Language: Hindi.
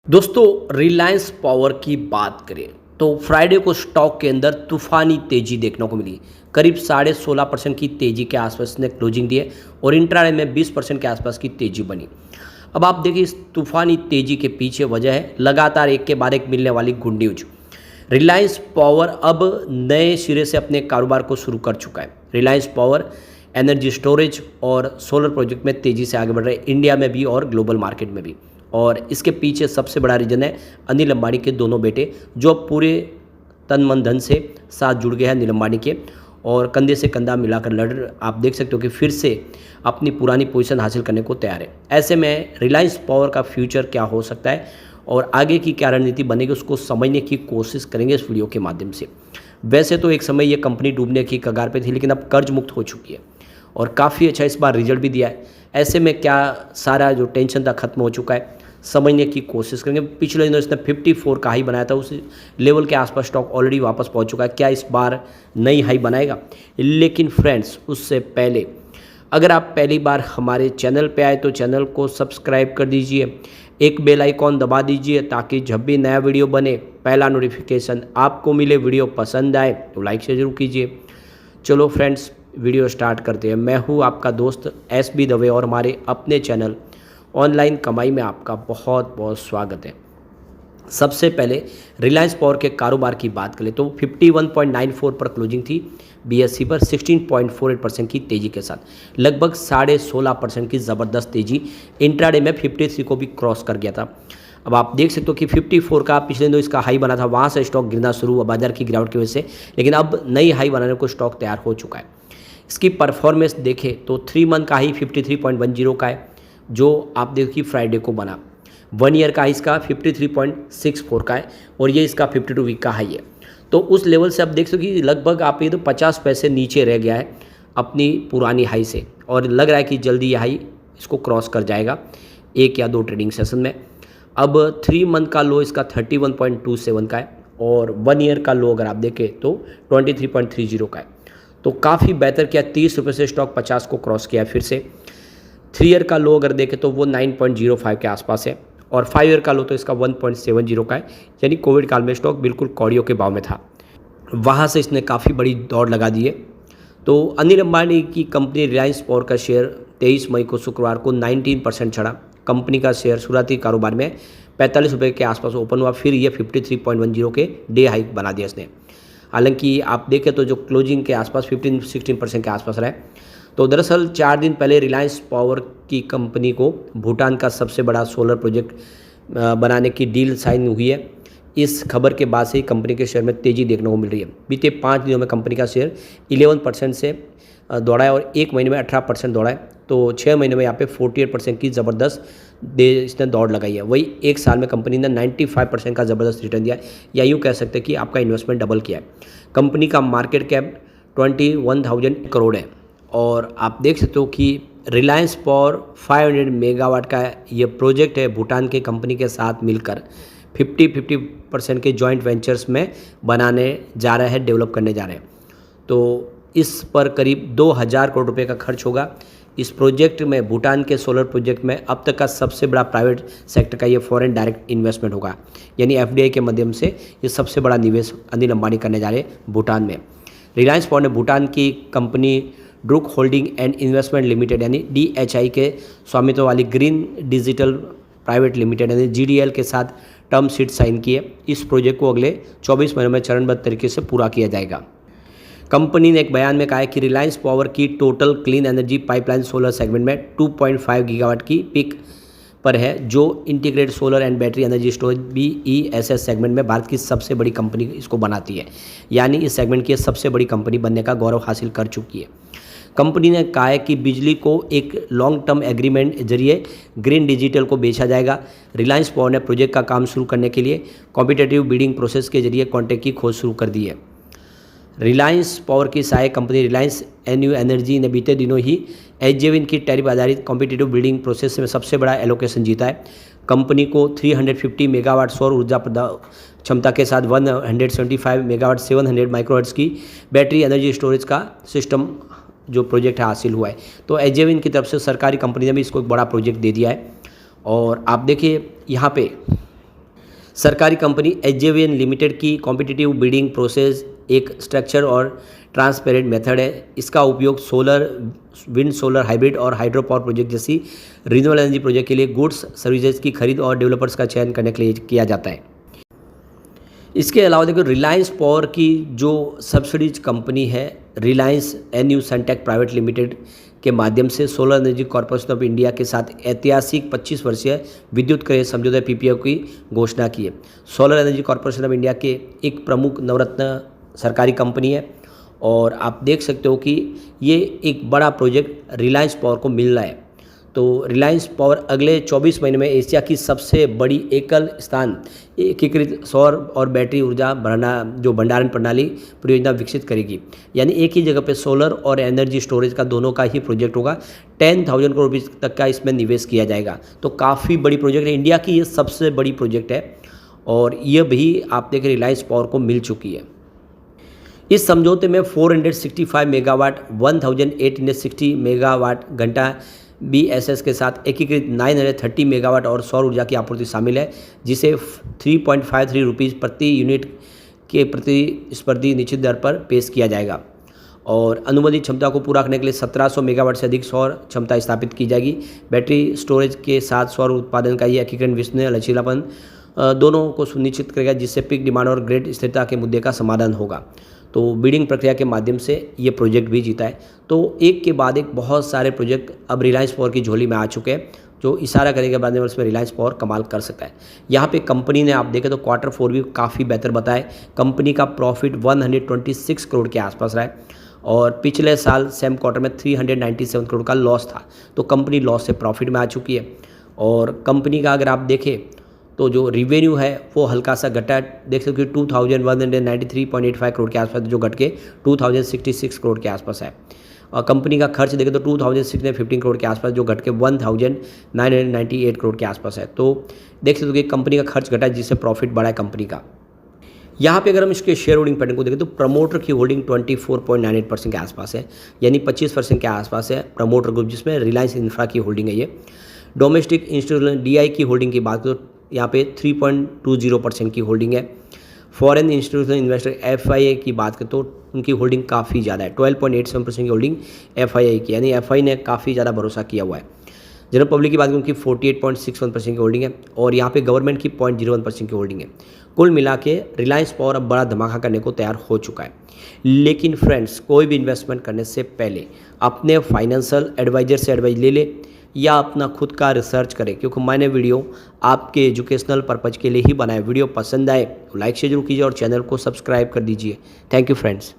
दोस्तों, रिलायंस पावर की बात करें तो फ्राइडे को स्टॉक के अंदर तूफानी तेजी देखने को मिली। करीब 16.5% की तेजी के आसपास ने क्लोजिंग दी है और इंट्राडे में 20% के आसपास की तेजी बनी। अब आप देखिए, इस तूफानी तेजी के पीछे वजह है लगातार एक के बाद एक मिलने वाली गुड न्यूज। रिलायंस पावर अब नए सिरे से अपने कारोबार को शुरू कर चुका है। रिलायंस पावर एनर्जी स्टोरेज और सोलर प्रोजेक्ट में तेज़ी से आगे बढ़ रहे हैं, इंडिया में भी और ग्लोबल मार्केट में भी। और इसके पीछे सबसे बड़ा रीज़न है अनिल अंबानी के दोनों बेटे, जो पूरे तन मन धन से साथ जुड़ गए हैं अनिल अंबानी के, और कंधे से कंधा मिलाकर आप देख सकते हो कि फिर से अपनी पुरानी पोजीशन हासिल करने को तैयार है। ऐसे में रिलायंस पावर का फ्यूचर क्या हो सकता है और आगे की क्या रणनीति बनेगी, उसको समझने की कोशिश करेंगे इस वीडियो के माध्यम से। वैसे तो एक समय ये कंपनी डूबने की कगार पे थी, लेकिन अब कर्ज मुक्त हो चुकी है और काफ़ी अच्छा इस बार रिजल्ट भी दिया है। ऐसे में क्या सारा जो टेंशन था खत्म हो चुका है, समझने की कोशिश करेंगे। पिछले दिनों इसने 54 का हाई बनाया था, उस लेवल के आसपास स्टॉक ऑलरेडी वापस पहुंच चुका है। क्या इस बार नई हाई बनाएगा? लेकिन फ्रेंड्स, उससे पहले अगर आप पहली बार हमारे चैनल पे आए तो चैनल को सब्सक्राइब कर दीजिए, एक बेल आइकॉन दबा दीजिए ताकि जब भी नया वीडियो बने पहला नोटिफिकेशन आपको मिले। वीडियो पसंद आए तो लाइक से जरूर कीजिए। चलो फ्रेंड्स, वीडियो स्टार्ट करते हैं। मैं हूँ आपका दोस्त एस.बी. दवे और हमारे अपने चैनल ऑनलाइन कमाई में आपका बहुत बहुत स्वागत है। सबसे पहले रिलायंस पावर के कारोबार की बात करें तो 51.94 पर क्लोजिंग थी। बीएससी पर 16.48% की तेज़ी के साथ लगभग 16.5% की ज़बरदस्त तेज़ी। इंट्राडे में 53 को भी क्रॉस कर गया था। अब आप देख सकते हो कि 54 का पिछले दिनों इसका हाई बना था, वहाँ से स्टॉक गिरना शुरू हुआ बाजार की गिरावट की वजह से, लेकिन अब नई हाई बनाने को स्टॉक तैयार हो चुका है। इसकी परफॉर्मेंस देखें तो 3 मंथ का हाई 53.10 का है, जो आप देखिए फ्राइडे को बना। 1 ईयर का हाई इसका 53.64 का है और ये इसका 52 वीक का हाई है। तो उस लेवल से आप देख सकते कि लगभग आप ये तो 50 पैसे नीचे रह गया है अपनी पुरानी हाई से, और लग रहा है कि जल्दी ये हाई इसको क्रॉस कर जाएगा 1 या 2 ट्रेडिंग सेशन में। अब 3 मंथ का लो इसका 31.27 का है और 1 ईयर का लो अगर आप देखें तो 23.30 का है। तो काफ़ी बेहतर किया, 30 रुपये से स्टॉक 50 को क्रॉस किया है फिर से। 3 ईयर का लो अगर देखें तो वो 9.05 के आसपास है और 5 ईयर का लो तो इसका 1.70 का है। यानी कोविड काल में स्टॉक बिल्कुल कौड़ियों के भाव में था, वहाँ से इसने काफ़ी बड़ी दौड़ लगा दी है। तो अनिल अंबानी की कंपनी रिलायंस पावर का शेयर 23 मई को शुक्रवार को 19% चढ़ा। कंपनी का शेयर शुरुआती कारोबार में 45 रुपये के आसपास ओपन हुआ, फिर ये 53.10 के डे हाइक बना दिया इसने। हालांकि आप देखें तो जो क्लोजिंग के आसपास 15-16% के आसपास रहा है। तो दरअसल 4 दिन पहले रिलायंस पावर की कंपनी को भूटान का सबसे बड़ा सोलर प्रोजेक्ट बनाने की डील साइन हुई है। इस खबर के बाद से ही कंपनी के शेयर में तेज़ी देखने को मिल रही है। बीते 5 दिनों में कंपनी का शेयर 11% से दौड़ा है और 1 महीने में 18% दौड़ा है। तो 6 महीने में यहाँ पे 48% की ज़बरदस्त इसने दौड़ लगाई है। वही 1 साल में कंपनी ने 95% का ज़बरदस्त रिटर्न दिया है, या यूँ कह सकते हैं कि आपका इन्वेस्टमेंट डबल किया है। कंपनी का मार्केट कैप 21,000 करोड़ है और आप देख सकते हो कि रिलायंस पावर 500 मेगावाट का ये प्रोजेक्ट है, भूटान के कंपनी के साथ मिलकर 50% के जॉइंट वेंचर्स में बनाने जा रहे हैं, डेवलप करने जा रहे हैं। तो इस पर करीब 2,000 करोड़ रुपए का खर्च होगा। इस प्रोजेक्ट में, भूटान के सोलर प्रोजेक्ट में अब तक का सबसे बड़ा प्राइवेट सेक्टर का ये फॉरेन डायरेक्ट इन्वेस्टमेंट होगा, यानी एफडीआई के माध्यम से ये सबसे बड़ा निवेश अनिल अंबानी करने जा रहे हैं भूटान में। रिलायंस पावर ने भूटान की company Druk holding and investment limited यानी DHI के स्वामित्व वाली ग्रीन डिजिटल प्राइवेट लिमिटेड यानी GDL के साथ टर्म शीट साइन की है। इस प्रोजेक्ट को अगले 24 महीनों में चरणबद्ध तरीके से पूरा किया जाएगा। कंपनी ने एक बयान में कहा है कि रिलायंस पावर की total clean energy pipeline solar segment में 2.5 गीगावाट की पीक पर है, जो integrated solar and battery energy storage BESS segment में भारत की सबसे बड़ी कंपनी इसको बनाती है। यानी इस सेगमेंट की सबसे बड़ी कंपनी बनने का गौरव हासिल कर चुकी है। कंपनी ने कहा है कि बिजली को एक लॉन्ग टर्म एग्रीमेंट जरिए ग्रीन डिजिटल को बेचा जाएगा। रिलायंस पावर ने प्रोजेक्ट का काम शुरू करने के लिए कॉम्पिटिटिव बिडिंग प्रोसेस के जरिए कॉन्ट्रैक्ट की खोज शुरू कर दी है। रिलायंस पावर की सहायक कंपनी रिलायंस NU एनर्जी ने बीते दिनों ही एसजेविन की टैरिफ आधारित कॉम्पिटिटिव बिडिंग प्रोसेस में सबसे बड़ा एलोकेशन जीता है। कंपनी को 350 मेगावाट सौर ऊर्जा क्षमता के साथ 175 मेगावाट 700 माइक्रोहर्ट्ज की बैटरी एनर्जी स्टोरेज का सिस्टम जो प्रोजेक्ट है हासिल हुआ है। तो एसजेविन की तरफ से सरकारी कंपनी ने भी इसको एक बड़ा प्रोजेक्ट दे दिया है। और आप देखिए यहाँ पे सरकारी कंपनी एचजेवीएन लिमिटेड की कॉम्पिटिटिव बिडिंग प्रोसेस एक स्ट्रक्चर और ट्रांसपेरेंट मेथड है। इसका उपयोग सोलर, विंड, सोलर हाइब्रिड और हाइड्रो पावर प्रोजेक्ट जैसी रिन्यूएबल एनर्जी प्रोजेक्ट के लिए गुड्स सर्विसेज की खरीद और डेवलपर्स का चयन करने के लिए किया जाता है। इसके अलावा देखो, रिलायंस पावर की जो सब्सिडीज कंपनी है Reliance NU Suntech private limited के माध्यम से solar energy corporation of India के साथ ऐतिहासिक 25 वर्षीय विद्युत क्रय समझौता पीपीओ की घोषणा की है। Solar energy corporation of India के एक प्रमुख नवरत्न सरकारी कंपनी है और आप देख सकते हो कि ये एक बड़ा प्रोजेक्ट रिलायंस पावर को मिल रहा है। तो रिलायंस पावर अगले 24 महीने में एशिया की सबसे बड़ी एकल स्थान एकीकृत सौर और बैटरी ऊर्जा भंडारण प्रणाली परियोजना विकसित करेगी। यानी एक ही जगह पे सोलर और एनर्जी स्टोरेज का दोनों का ही प्रोजेक्ट होगा। 10,000 करोड़ रुपये तक का इसमें निवेश किया जाएगा। तो काफ़ी बड़ी प्रोजेक्ट है, इंडिया की ये सबसे बड़ी प्रोजेक्ट है और ये भी आप देखें रिलायंस पावर को मिल चुकी है। इस समझौते में 465 मेगावाट 1860 मेगावाट घंटा BSS के साथ एकीकृत 930 मेगावाट और सौर ऊर्जा की आपूर्ति शामिल है, जिसे 3.53 रुपीज़ प्रति यूनिट के प्रतिस्पर्धी निश्चित दर पर पेश किया जाएगा। और अनुमोदित क्षमता को पूरा करने के लिए 1700 मेगावाट से अधिक सौर क्षमता स्थापित की जाएगी। बैटरी स्टोरेज के साथ सौर उत्पादन का ये एकीकरण विश्वसनीय लचीलापन दोनों को सुनिश्चित करेगा, जिससे पीक डिमांड और ग्रिड स्थिरता के मुद्दे का समाधान होगा। तो बिडिंग प्रक्रिया के माध्यम से ये प्रोजेक्ट भी जीता है। तो एक के बाद एक बहुत सारे प्रोजेक्ट अब रिलायंस पावर की झोली में आ चुके हैं, जो इशारा करेंगे के बाद में उसमें रिलायंस पावर कमाल कर सकता है। यहाँ पे कंपनी ने आप देखें तो Q4 भी काफ़ी बेहतर बताया। कंपनी का प्रॉफिट 126 करोड़ के आसपास रहा है और पिछले साल सेम क्वार्टर में 397 करोड़ का लॉस था। तो कंपनी लॉस से प्रॉफिट में आ चुकी है। और कंपनी का अगर आप देखें तो जो रिवेन्यू है वो हल्का सा घटा, देख सकते हो 2193.85 करोड़ के आसपास, जो घट के 2066 करोड़ के आसपास है। और कंपनी का खर्च देखें तो 2615 करोड़ के आसपास, जो घट के 1998 करोड़ के आसपास है। तो देख सकते हो कि कंपनी का खर्च घटा जिससे प्रॉफिट बढ़ा है कंपनी का। यहाँ पे अगर हम इसके शेयर होल्डिंग पैटर्न को देखें तो प्रमोटर की होल्डिंग 24.98% के आसपास है, यानी 25% के आसपास है प्रमोटर ग्रुप, जिसमें रिलायंस इंफ्रा की होल्डिंग है ये। डोमेस्टिक इंस्टीट्यूशनल DI की होल्डिंग की बात करें तो यहाँ पे 3.20% की होल्डिंग है। फॉरेन इंस्टीट्यूशनल इन्वेस्टर FII की बात करें तो उनकी होल्डिंग काफ़ी ज़्यादा है, 12.87% की होल्डिंग FII की, यानी FII ने काफ़ी ज़्यादा भरोसा किया हुआ है। जनरल पब्लिक की बात करें उनकी 48.61% की होल्डिंग है और यहाँ पे गवर्नमेंट की 0.01% की होल्डिंग है। कुल मिला के रिलायंस पावर अब बड़ा धमाका करने को तैयार हो चुका है। लेकिन फ्रेंड्स, कोई भी इन्वेस्टमेंट करने से पहले अपने फाइनेंशियल एडवाइजर से एडवाइस ले या अपना खुद का रिसर्च करें, क्योंकि मैंने वीडियो आपके एजुकेशनल पर्पज़ के लिए ही बनाया। वीडियो पसंद आए तो लाइक शेयर जरूर कीजिए और चैनल को सब्सक्राइब कर दीजिए। Thank you friends.